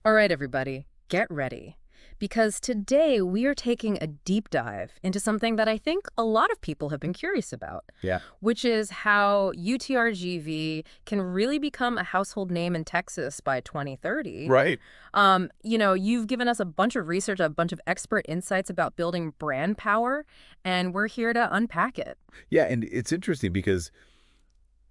All right, everybody, get ready. Because today we are taking a deep dive into something that I think a lot of people have been curious about, Yeah. which is how UTRGV can really become a household name in Texas by 2030. Right. You've given us a bunch of research, a bunch of expert insights about building brand power, and we're here to unpack it. Yeah, and it's interesting because,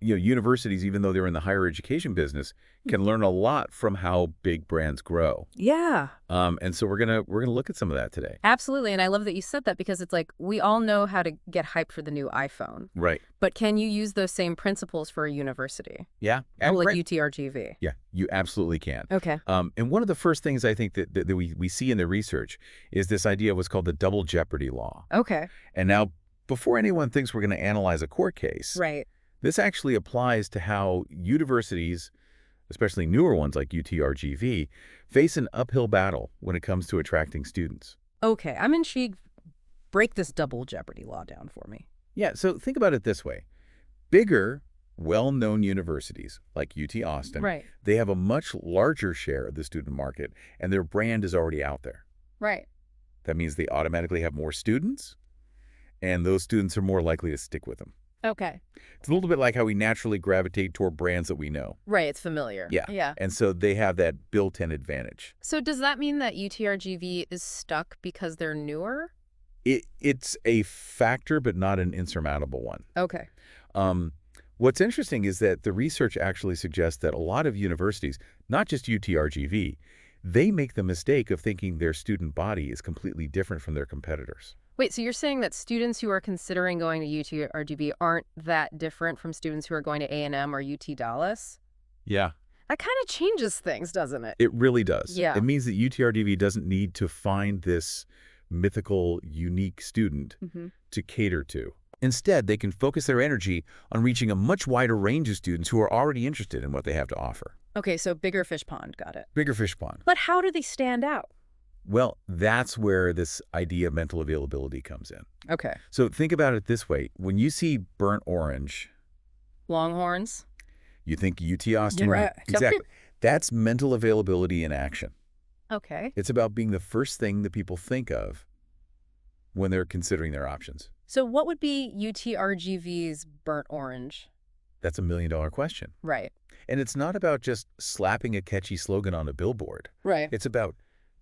universities, even though they're in the higher education business, can learn a lot from how big brands grow. Yeah. And so we're gonna look at some of that today. Absolutely, and I love that you said that because it's like we all know how to get hyped for the new iPhone. Right. But can you use those same principles for a university? Yeah. Oh, And like right. UTRGV. Yeah, you absolutely can. Okay. And one of the first things I think that we see in the research is this idea of what's called the double jeopardy law. Okay. And now, before anyone thinks we're going to analyze a court case, Right. this actually applies to how universities, especially newer ones like UTRGV, face an uphill battle when it comes to attracting students. Okay. I'm intrigued. Break this double jeopardy law down for me. Yeah, so think about it this way. Bigger, well-known universities like UT Austin, Right. they have a much larger share of the student market, and their brand is already out there. Right. That means they automatically have more students, and those students are more likely to stick with them. Okay. It's a little bit like how we naturally gravitate toward brands that we know. Right. It's familiar. Yeah. Yeah. And so they have that built-in advantage. So does that mean that UTRGV is stuck because they're newer? It's a factor, but not an insurmountable one. Okay. What's interesting is that the research actually suggests that a lot of universities, not just UTRGV, they make the mistake of thinking their student body is completely different from their competitors. Wait, so you're saying that students who are considering going to UTRGV aren't that different from students who are going to A&M or UT Dallas? Yeah. That kind of changes things, doesn't it? It really does. Yeah. It means that UTRGV doesn't need to find this mythical, unique student to cater to. Instead, they can focus their energy on reaching a much wider range of students who are already interested in what they have to offer. Okay, so bigger fish pond, got it. Bigger fish pond. But how do they stand out? Well, that's where this idea of mental availability comes in. Okay. So think about it this way. When you see burnt orange, Longhorns? you think UT Austin. You're right. Exactly. That's mental availability in action. Okay. It's about being the first thing that people think of when they're considering their options. So what would be UTRGV's burnt orange? That's a million-dollar question. Right. And it's not about just slapping a catchy slogan on a billboard. Right. It's about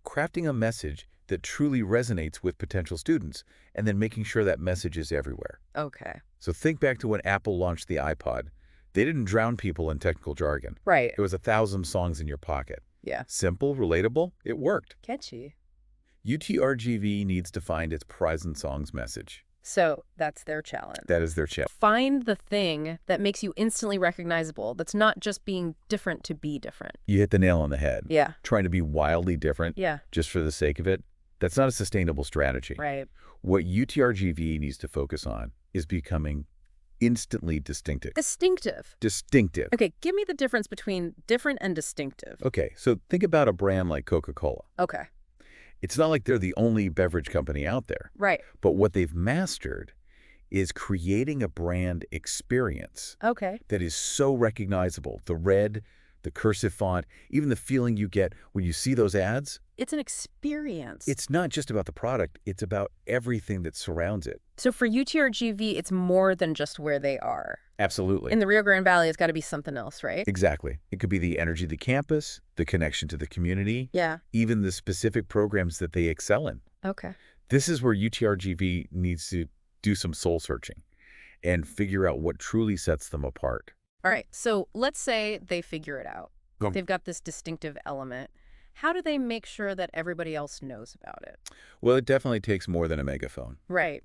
crafting a message that truly resonates with potential students and then making sure that message is everywhere. Okay. So think back to when Apple launched the iPod. They didn't drown people in technical jargon. Right. It was 1,000 songs in your pocket. Yeah. Simple, relatable, it worked. Catchy. UTRGV needs to find its prize and songs message. So that's their challenge. That is their challenge. Find the thing that makes you instantly recognizable, that's not just being different to be different. You hit the nail on the head. Yeah. Trying to be wildly different Yeah. just for the sake of it, that's not a sustainable strategy. Right. What UTRGV needs to focus on is becoming instantly distinctive. Distinctive. Distinctive. Okay, give me the difference between different and distinctive. Okay, so think about a brand like Coca-Cola. Okay. It's not like they're the only beverage company out there, Right. but what they've mastered is creating a brand experience Okay. that is so recognizable. The red, the cursive font, even the feeling you get when you see those ads. It's an experience. It's not just about the product, it's about everything that surrounds it. So for UTRGV, it's more than just where they are. Absolutely. In the Rio Grande Valley, it's got to be something else, right? Exactly. It could be the energy of the campus, the connection to the community, Yeah. even the specific programs that they excel in. Okay. This is where UTRGV needs to do some soul searching and figure out what truly sets them apart. All right. So let's say they figure it out. Go. They've got this distinctive element. How do they make sure that everybody else knows about it? Well, it definitely takes more than a megaphone. Right.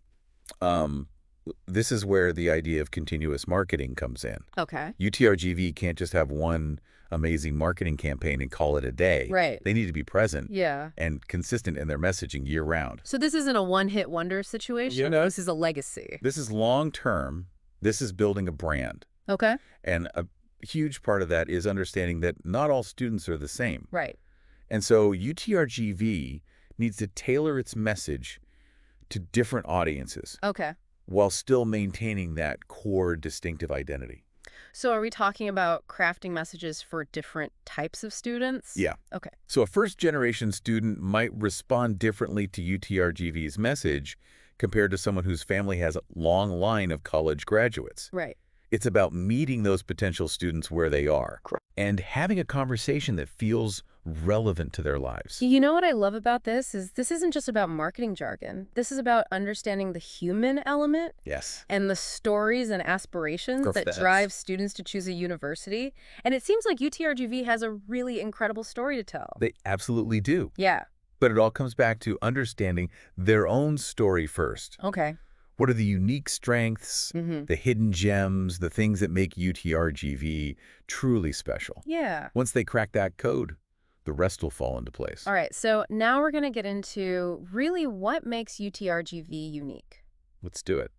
This is where the idea of continuous marketing comes in. Okay. UTRGV can't just have one amazing marketing campaign and call it a day. Right. They need to be present Yeah. and consistent in their messaging year-round. So this isn't a one-hit wonder situation? You know, This is a legacy. This is long-term. This is building a brand. Okay. And a huge part of that is understanding that not all students are the same. Right. And so UTRGV needs to tailor its message to different audiences Okay. while still maintaining that core distinctive identity. So are we talking about crafting messages for different types of students? Yeah. Okay. So a first-generation student might respond differently to UTRGV's message compared to someone whose family has a long line of college graduates. Right. It's about meeting those potential students where they are and having a conversation that feels relevant to their lives. You know what I love about this is this isn't just about marketing jargon. This is about understanding the human element Yes. and the stories and aspirations that Yes. drive students to choose a university. And it seems like UTRGV has a really incredible story to tell. They absolutely do. Yeah. But it all comes back to understanding their own story first. Okay. What are the unique strengths, the hidden gems, the things that make UTRGV truly special? Yeah. Once they crack that code, the rest will fall into place. All right. So now we're going to get into really what makes UTRGV unique. Let's do it.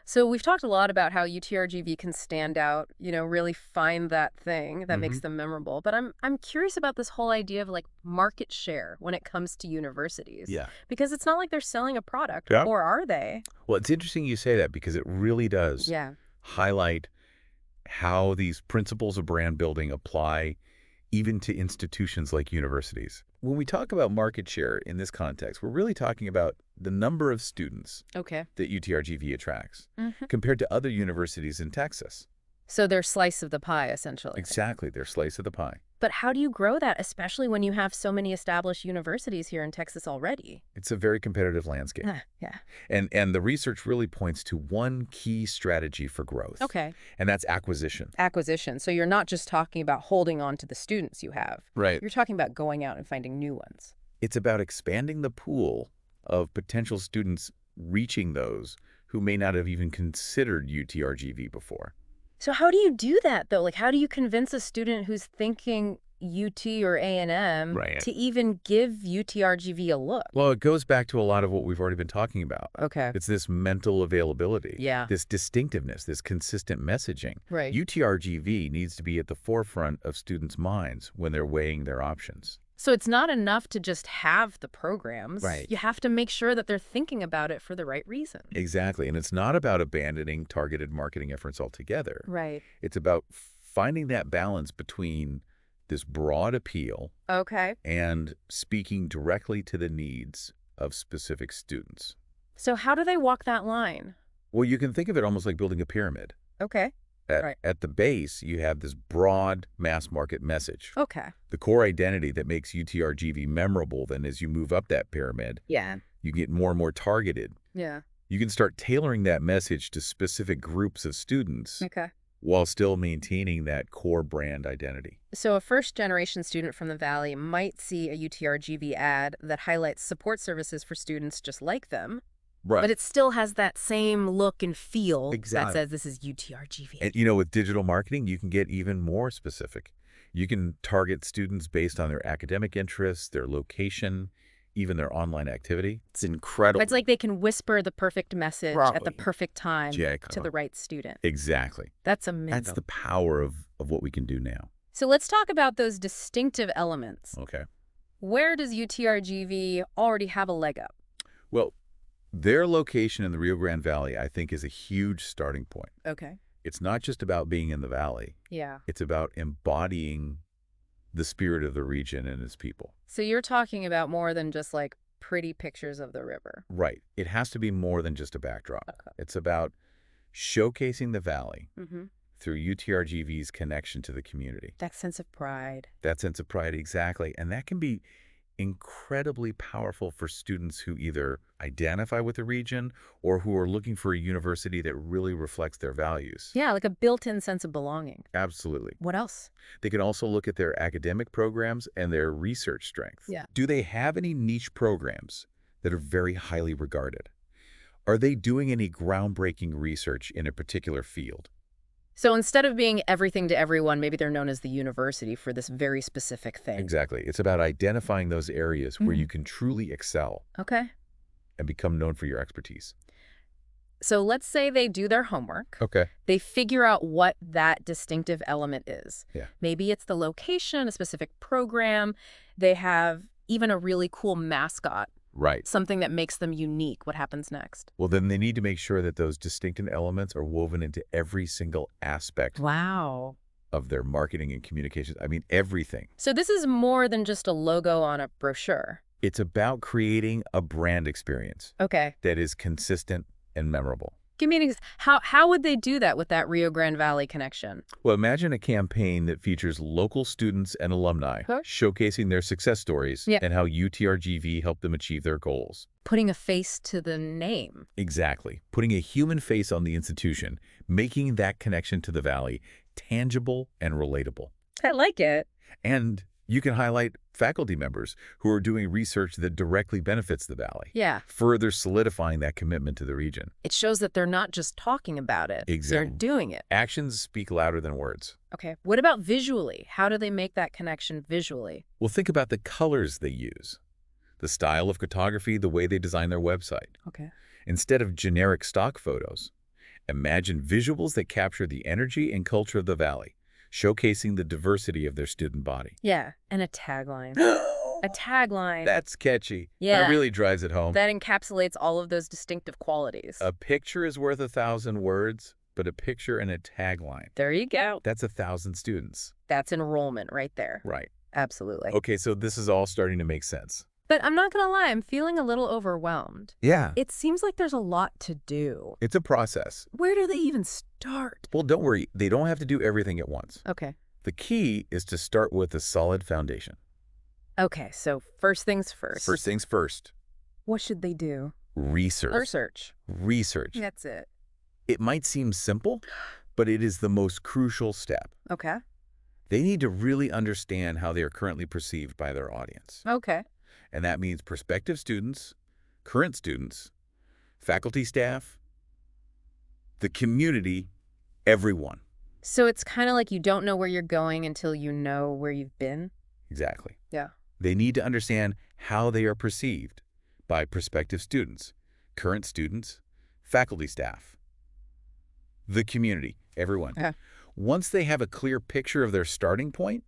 So we've talked a lot about how UTRGV can stand out, really find that thing that makes them memorable. But I'm curious about this whole idea of like market share when it comes to universities. Yeah. Because it's not like they're selling a product, Yeah. or are they? Well, it's interesting you say that because it really does highlight how these principles of brand building apply even to institutions like universities. When we talk about market share in this context, we're really talking about the number of students Okay. that UTRGV attracts compared to other universities in Texas. So they're slice of the pie, essentially. Exactly, their slice of the pie. But how do you grow that, especially when you have so many established universities here in Texas already? It's a very competitive landscape. Yeah. And the research really points to one key strategy for growth. Okay. And that's acquisition. Acquisition. So you're not just talking about holding on to the students you have. Right. You're talking about going out and finding new ones. It's about expanding the pool of potential students, reaching those who may not have even considered UTRGV before. So how do you do that, though? Like, how do you convince a student who's thinking UT or A&M to even give UTRGV a look? Well, it goes back to a lot of what we've already been talking about. Okay. It's this mental availability, Yeah. this distinctiveness, this consistent messaging. Right. UTRGV needs to be at the forefront of students' minds when they're weighing their options. So it's not enough to just have the programs. Right. You have to make sure that they're thinking about it for the right reason. Exactly. And it's not about abandoning targeted marketing efforts altogether. Right. It's about finding that balance between this broad appeal Okay. and speaking directly to the needs of specific students. So how do they walk that line? Well, you can think of it almost like building a pyramid. Okay. At the base, you have this broad mass market message. Okay. The core identity that makes UTRGV memorable. Then as you move up that pyramid, you get more and more targeted. Yeah. You can start tailoring that message to specific groups of students Okay. while still maintaining that core brand identity. So a first-generation student from the Valley might see a UTRGV ad that highlights support services for students just like them. Right. But it still has that same look and feel that Exactly. says this is UTRGV. And, with digital marketing, you can get even more specific. You can target students based on their academic interests, their location, even their online activity. It's incredible. It's like they can whisper the perfect message at the perfect time Exactly. to the right student. Exactly. That's amazing. That's the power of what we can do now. So let's talk about those distinctive elements. Okay. Where does UTRGV already have a leg up? Well, their location in the Rio Grande Valley, I think, is a huge starting point. Okay. It's not just about being in the valley. Yeah. It's about embodying the spirit of the region and its people. So you're talking about more than just like pretty pictures of the river. Right. It has to be more than just a backdrop. Okay. It's about showcasing the valley Mm-hmm. through UTRGV's connection to the community. That sense of pride. That sense of pride, exactly. And that can be incredibly powerful for students who either identify with the region or who are looking for a university that really reflects their values. Yeah, like a built-in sense of belonging. Absolutely. What else? They can also look at their academic programs and their research strength. Yeah. Do they have any niche programs that are very highly regarded? Are they doing any groundbreaking research in a particular field? So instead of being everything to everyone, maybe they're known as the university for this very specific thing. Exactly. It's about identifying those areas where you can truly excel Okay. and become known for your expertise. So let's say they do their homework. Okay. They figure out what that distinctive element is. Yeah. Maybe it's the location, a specific program. They have even a really cool mascot Right. Something that makes them unique. What happens next? Well, then they need to make sure that those distinctive elements are woven into every single aspect Wow. of their marketing and communications. I mean, everything. So this is more than just a logo on a brochure. It's about creating a brand experience Okay. that is consistent and memorable. Give me an how would they do that with that Rio Grande Valley connection? Well, imagine a campaign that features local students and alumni Huh? showcasing their success stories Yeah. and how UTRGV helped them achieve their goals. Putting a face to the name. Exactly. Putting a human face on the institution, making that connection to the Valley tangible and relatable. I like it. And you can highlight faculty members who are doing research that directly benefits the Valley, Yeah. further solidifying that commitment to the region. It shows that they're not just talking about it. Exactly. They're doing it. Actions speak louder than words. Okay. What about visually? How do they make that connection visually? Well, think about the colors they use, the style of photography, the way they design their website. Okay. Instead of generic stock photos, imagine visuals that capture the energy and culture of the Valley, showcasing the diversity of their student body. Yeah. And a tagline. A tagline. That's catchy. Yeah. That really drives it home. That encapsulates all of those distinctive qualities. A picture is worth 1,000 words, but a picture and a tagline, There you go. that's 1,000 students. That's enrollment right there. Right. Absolutely. Okay, so this is all starting to make sense. But I'm not going to lie, I'm feeling a little overwhelmed. Yeah. It seems like there's a lot to do. It's a process. Where do they even start? Well, don't worry. They don't have to do everything at once. Okay. The key is to start with a solid foundation. Okay, so first things first. First things first. What should they do? Research. Research. Research. That's it. It might seem simple, but it is the most crucial step. Okay. They need to really understand how they are currently perceived by their audience. Okay. And that means prospective students, current students, faculty, staff, the community, everyone. So it's kind of like you don't know where you're going until you know where you've been? Exactly. Yeah. They need to understand how they are perceived by prospective students, current students, faculty, staff, the community, everyone. Okay. Once they have a clear picture of their starting point,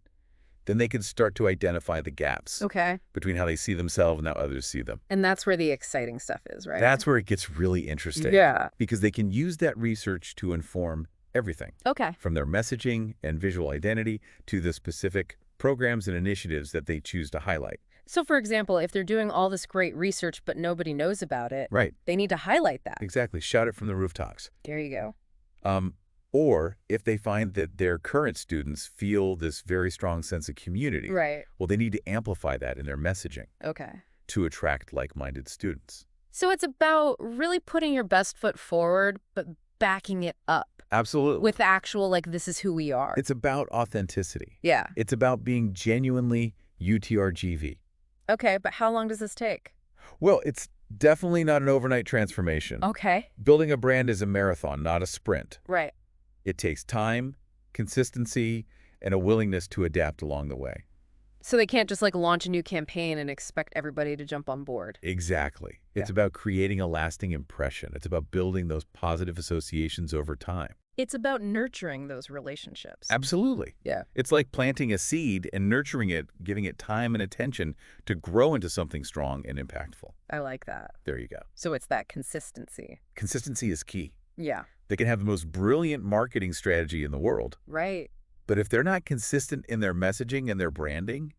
then they can start to identify the gaps Okay. between how they see themselves and how others see them. And that's where the exciting stuff is, right? That's where it gets really interesting. Yeah. Because they can use that research to inform everything, Okay. from their messaging and visual identity to the specific programs and initiatives that they choose to highlight. So, for example, if they're doing all this great research but nobody knows about it, Right. they need to highlight that. Exactly. Shout it from the rooftops. There you go. Or if they find that their current students feel this very strong sense of community, Right. well, they need to amplify that in their messaging Okay. to attract like-minded students. So it's about really putting your best foot forward, but backing it up Absolutely. with actual, like, this is who we are. It's about authenticity. Yeah. It's about being genuinely UTRGV. Okay, but how long does this take? Well, it's definitely not an overnight transformation. Okay. Building a brand is a marathon, not a sprint. Right. It takes time, consistency, and a willingness to adapt along the way. So they can't just, like, launch a new campaign and expect everybody to jump on board. Exactly. It's Yeah. about creating a lasting impression. It's about building those positive associations over time. It's about nurturing those relationships. Absolutely. Yeah. It's like planting a seed and nurturing it, giving it time and attention to grow into something strong and impactful. I like that. There you go. So it's that consistency. Consistency is key. Yeah. They can have the most brilliant marketing strategy in the world, Right. but if they're not consistent in their messaging and their branding,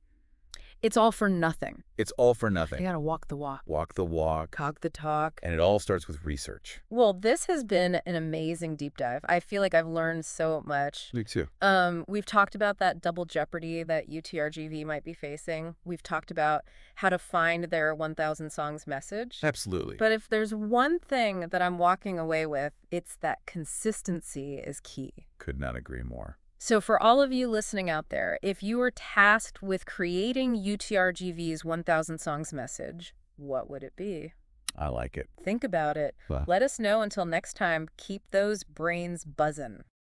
It's all for nothing. it's all for You nothing. gotta walk the walk, Walk the walk, talk the talk. and it all starts with research. Well, this has been an amazing deep dive. I feel like I've learned so much. Me too. We've talked about that double jeopardy that UTRGV might be facing. We've talked about how to find their 1,000 songs message. Absolutely. But if there's one thing that I'm walking away with, it's that consistency is key. Could not agree more. So for all of you listening out there, if you were tasked with creating UTRGV's 1,000 songs message, what would it be? I like it. Think about it. Well, Let us know. Until next time, keep those brains buzzing.